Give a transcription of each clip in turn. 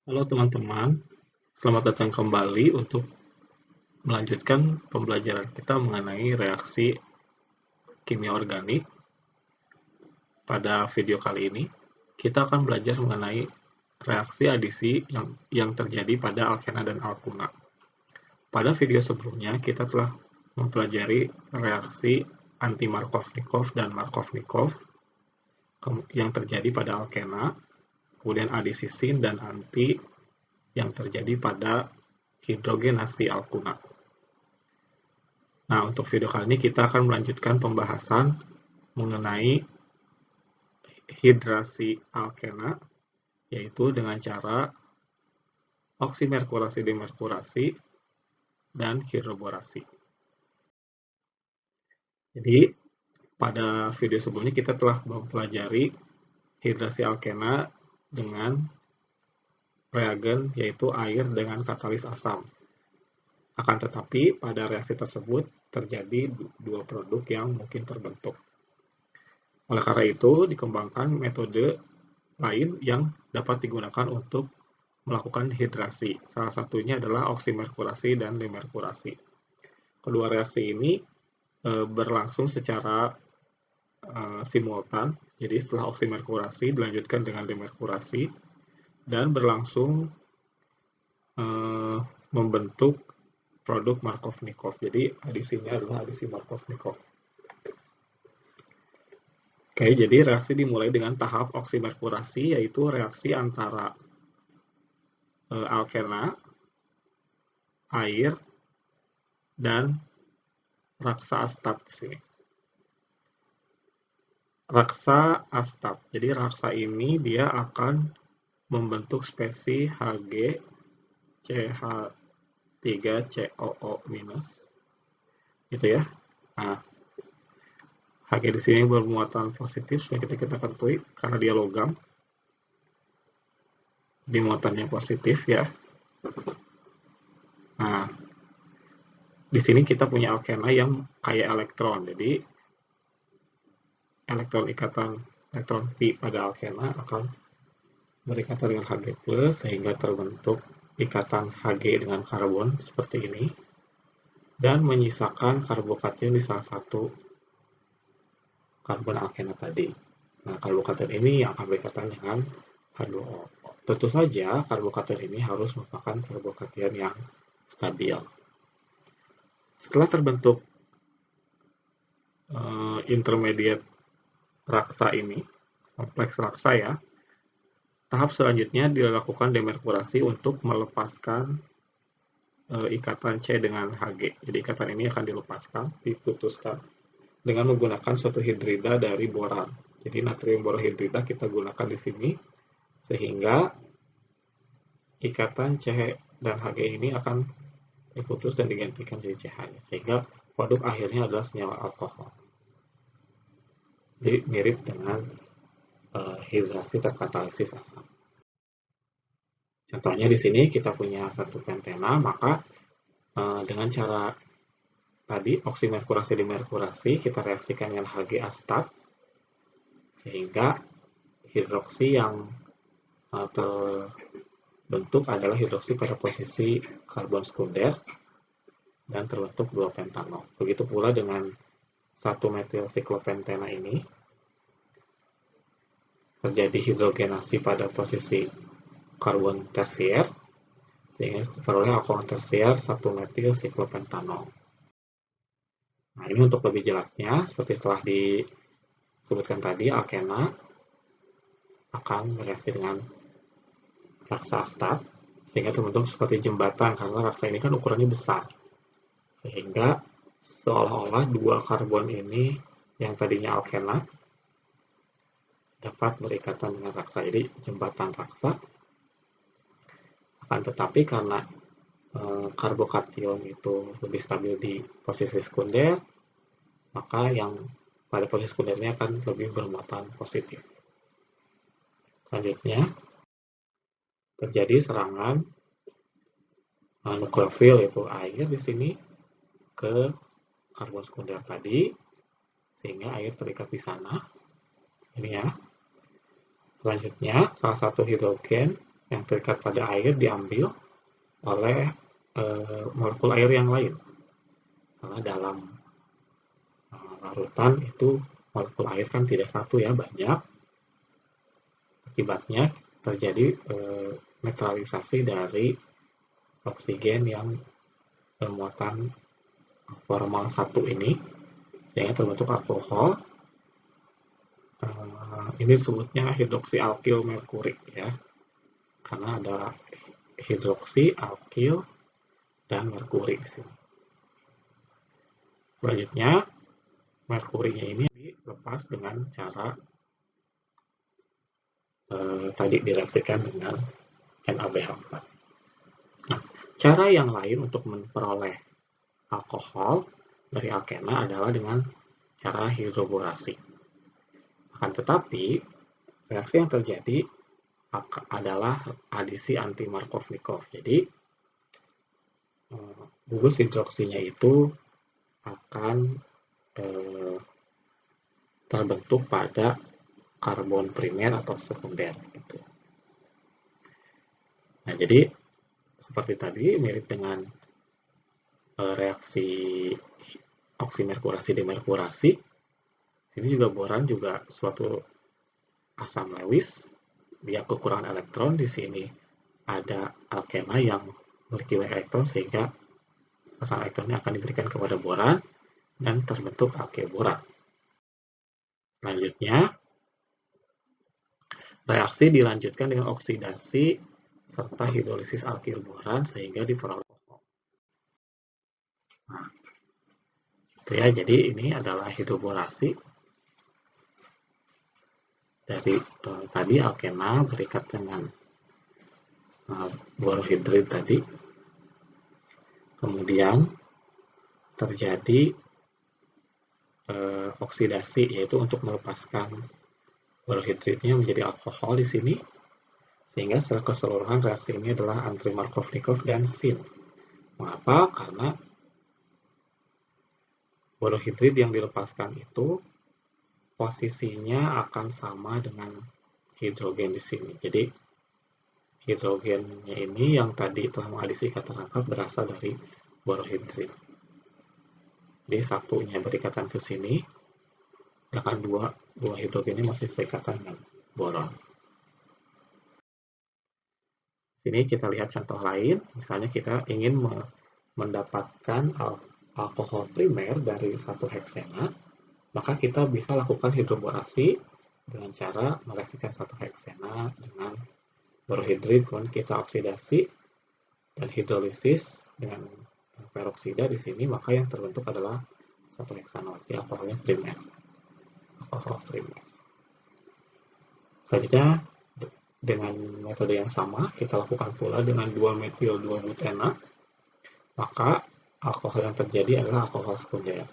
Halo teman-teman, selamat datang kembali untuk melanjutkan pembelajaran kita mengenai reaksi kimia organik. Pada video kali ini, kita akan belajar mengenai reaksi adisi yang terjadi pada alkena dan alkuna. Pada video sebelumnya, kita telah mempelajari reaksi anti-Markovnikov dan Markovnikov yang terjadi pada alkena, kemudian adisisin dan anti yang terjadi pada hidrogenasi alkuna. Nah, untuk video kali ini kita akan melanjutkan pembahasan mengenai hidrasi alkena, yaitu dengan cara oksimerkurasi demerkurasi dan hidroborasi. Jadi, pada video sebelumnya kita telah mempelajari hidrasi alkena dengan reagen, yaitu air dengan katalis asam. Akan tetapi, pada reaksi tersebut terjadi dua produk yang mungkin terbentuk. Oleh karena itu, dikembangkan metode lain yang dapat digunakan untuk melakukan hidrasi. Salah satunya adalah oksimerkurasi dan demerkurasi. Kedua reaksi ini berlangsung secara simultan. Jadi setelah oksimerkurasi dilanjutkan dengan demerkurasi dan berlangsung membentuk produk Markovnikov. Jadi adisinya adalah adisi Markovnikov. Oke, jadi reaksi dimulai dengan tahap oksimerkurasi, yaitu reaksi antara alkena, air, dan raksa astat di sini. Raksa astat. Jadi raksa ini dia akan membentuk spesi Hg CH3COO-. Gitu ya. Nah, Hg di sini bermuatan positif, seperti kita ketahui karena dia logam. Di muatannya positif ya. Nah, di sini kita punya alkena yang kaya elektron. Jadi elektron pi pada alkena akan berikatan dengan Hg+, sehingga terbentuk ikatan Hg dengan karbon seperti ini, dan menyisakan karbokation di salah satu karbon alkena tadi. Nah, karbokation ini yang akan berikatan dengan H2O. Tentu saja karbokation ini harus merupakan karbokation yang stabil. Setelah terbentuk intermediate raksa ini, kompleks raksa ya, tahap selanjutnya dilakukan demerkurasi untuk melepaskan ikatan C dengan Hg. Jadi ikatan ini akan dilepaskan, diputuskan dengan menggunakan suatu hidrida dari boran. Jadi natrium borohidrida kita gunakan di sini, sehingga ikatan C dan Hg ini akan terputus dan digantikan jadi CH. Sehingga produk akhirnya adalah senyawa alkohol. Jadi mirip dengan hidrasi terkatalisis asam. Contohnya di sini kita punya satu pentena, maka dengan cara tadi oksimerkurasi demerkurasi kita reaksikan dengan Hg astat, sehingga hidroksi yang terbentuk adalah hidroksi pada posisi karbon sekunder dan terbentuk 2 pentanol. Begitu pula dengan 1 metil siklopentena ini terjadi hidrogenasi pada posisi karbon tersier, sehingga diperoleh alkohol tersier 1 metil siklopentanol. Nah, ini untuk lebih jelasnya, seperti setelah disebutkan tadi, alkena akan bereaksi dengan raksa astat, sehingga terbentuk seperti jembatan, karena raksa ini kan ukurannya besar. Sehingga seolah-olah dua karbon ini yang tadinya alkena dapat berikatan dengan raksa. Jadi jembatan raksa. Akan tetapi karena karbokation itu lebih stabil di posisi sekunder, maka yang pada posisi sekundernya akan lebih bermuatan positif. Selanjutnya, terjadi serangan nukleofil, yaitu air di sini, ke karbon sekunder tadi, sehingga air terikat di sana. Ini ya. Selanjutnya, salah satu hidrogen yang terikat pada air diambil oleh molekul air yang lain. Karena dalam larutan itu molekul air kan tidak satu ya, banyak. Akibatnya terjadi netralisasi dari oksigen yang bermuatan formal 1 ini, sehingga terbentuk alkohol. Ini disebutnya hidroksialkil merkuri ya, karena ada hidroksi, alkil, dan merkuri di sini. Selanjutnya, merkurinya ini dilepas dengan cara tadi direaksikan dengan NaBH4. Nah, cara yang lain untuk memperoleh alkohol dari alkena adalah dengan cara hidroborasi. Akan tetapi, reaksi yang terjadi adalah adisi anti-Markovnikov. Jadi, gugus hidroksinya itu akan terbentuk pada karbon primer atau sekunder. Gitu. Nah, jadi seperti tadi, mirip dengan reaksi oksimerkurasi demerkurasi. Sini juga boran juga suatu asam Lewis, dia kekurangan elektron. Di sini ada alkena yang memiliki banyak elektron, sehingga pasang elektronnya akan diberikan kepada boran dan terbentuk alkyl boran. Selanjutnya, reaksi dilanjutkan dengan oksidasi serta hidrolisis alkyl boran sehingga diperoleh alkohol. Nah, itu ya, jadi ini adalah hidroborasi dari tadi alkena berikat dengan borohidrid tadi. Kemudian terjadi oksidasi, yaitu untuk melepaskan borohidridnya menjadi alkohol di sini, sehingga secara keseluruhan reaksi ini adalah anti-Markovnikov dan syn. Mengapa? Karena borohidrid yang dilepaskan itu posisinya akan sama dengan hidrogen di sini. Jadi hidrogennya ini yang tadi telah mengadisi ikatan rangkap berasal dari borohidrid. Jadi satunya berikatan ke sini, sedangkan dua hidrogen ini masih berikatan dengan boron. Sini kita lihat contoh lain, misalnya kita ingin mendapatkan alkohol primer dari satu heksena, maka kita bisa lakukan hidroborasi dengan cara mereaksikan satu heksena dengan borohidrid, kemudian kita oksidasi dan hidrolisis dengan peroksida di sini, maka yang terbentuk adalah satu heksanol, jadi alkoholnya primer. Alkohol primer. Selanjutnya, dengan metode yang sama, kita lakukan pula dengan 2-metil 2-butena, maka alkohol yang terjadi adalah alkohol sekunder.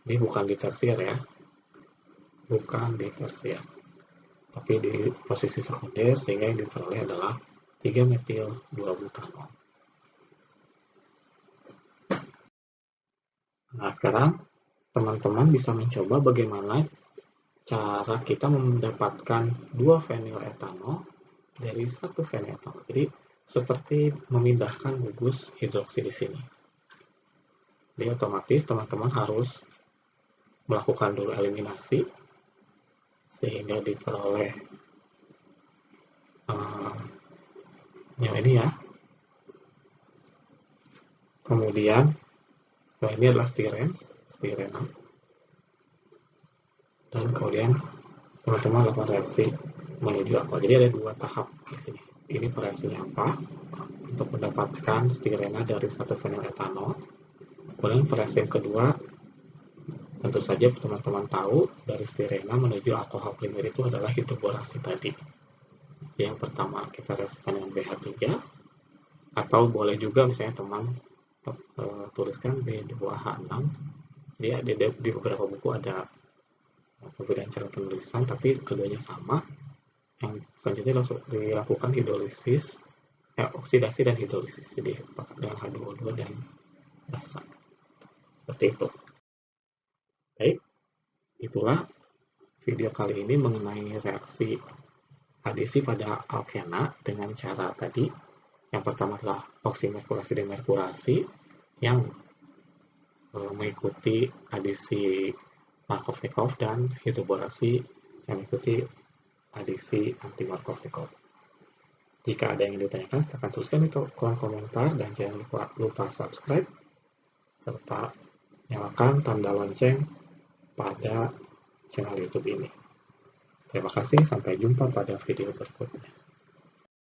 Ini bukan di tersier ya, bukan di tersier, tapi di posisi sekunder, sehingga yang diperoleh adalah 3-metil 2-butanol. Nah, sekarang teman-teman bisa mencoba bagaimana cara kita mendapatkan 2-feniletanol dari 1-feniletanol. Jadi, seperti memindahkan gugus hidroksi di sini. Jadi, otomatis teman-teman harus melakukan dulu eliminasi, sehingga diperoleh yang ini ya. Kemudian, ini adalah stirena. Dan kemudian teman-teman lakukan reaksi menuju alkohol. Jadi ada 2 tahap di sini. Ini reaksinya apa? Untuk mendapatkan stirena dari 1-feniletanol. Kemudian reaksi yang kedua, tentu saja teman-teman tahu dari stirena menuju alkohol primer itu adalah hidroborasi tadi. Yang pertama kita reaksikan dengan BH3, atau boleh juga misalnya teman tuliskan B2H6. Jadi di beberapa buku ada perbedaan cara penulisan, tapi keduanya sama. Yang selanjutnya langsung dilakukan hidrolisis, oksidasi dan hidrolisis, jadi dengan H2O2 dan basa. Seperti itu. Baik, itulah video kali ini mengenai reaksi adisi pada alkena dengan cara tadi. Yang pertama adalah oksimerkurasi demerkurasi yang mengikuti adisi Markov-Nikov dan hidroborasi yang mengikuti adisi anti-Markov-Nikov. Jika ada yang ditanyakan, silahkan tuliskan di kolom komentar dan jangan lupa subscribe serta nyalakan tanda lonceng pada channel YouTube ini. Terima kasih, sampai jumpa pada video berikutnya.